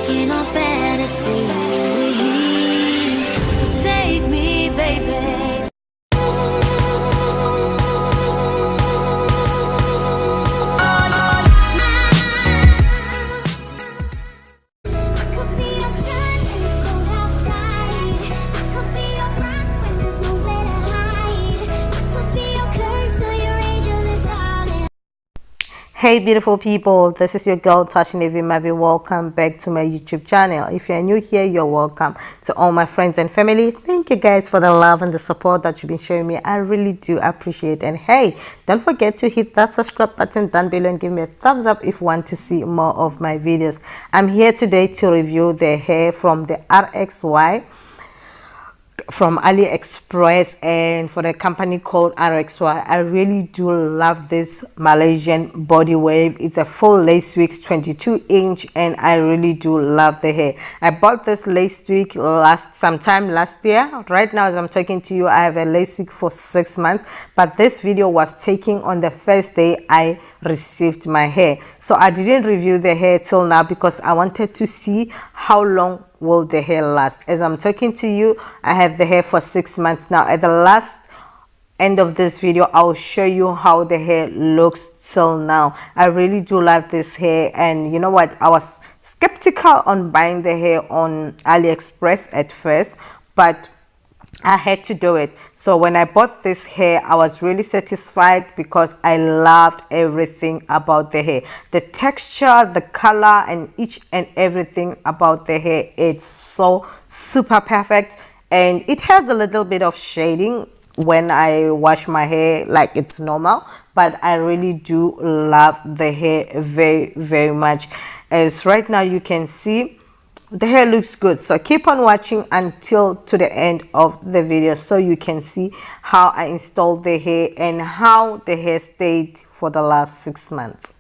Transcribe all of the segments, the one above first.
making our fantasy. So take me, baby. Hey beautiful people, this is your girl TASHNEE.V. Welcome back to my YouTube channel. If you're new here, you're welcome. To all my friends and family, thank you guys for the love and the support that you've been showing me. I really do appreciate it. And hey, don't forget to hit that subscribe button down below and give me a thumbs up if you want to see more of my videos. I'm here today to review the hair from the RXY from AliExpress and for the company called RXY. I really do love this Malaysian body wave. It's a full lace wig, 22-inch, and I really do love the hair. I bought this lace wig sometime last year. Right now as I'm talking to you, I have a lace wig for 6 months, but this video was taken on the first day I received my hair. So I didn't review the hair till now because I wanted to see how long will the hair last. As I'm talking to you, I have the hair for 6 months now. At the last end of this video, I'll show you how the hair looks till now. I really do love this hair, and you know what, I was skeptical on buying the hair on AliExpress at first, but I had to do it. So when I bought this hair, I was really satisfied because I loved everything about the hair, the texture, the color, and each and everything about the hair. It's so super perfect, and it has a little bit of shading when I wash my hair, like it's normal, but I really do love the hair very much. As right now you can see, the hair looks good. So keep on watching until to the end of the video so you can see how I installed the hair and how the hair stayed for the last 6 months.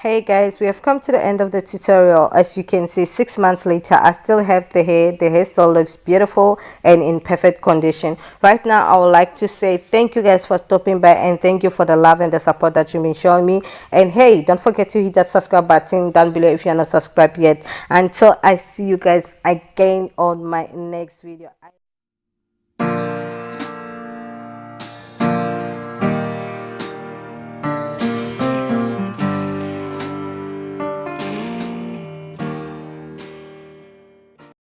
Hey guys, we have come to the end of the tutorial. As you can see, 6 months later, I still have the hair. The hair still looks beautiful and in perfect condition. Right now, I would like to say thank you guys for stopping by, and thank you for the love and the support that you've been showing me. And hey, don't forget to hit that subscribe button down below if you're not subscribed yet. Until I see you guys again on my next video.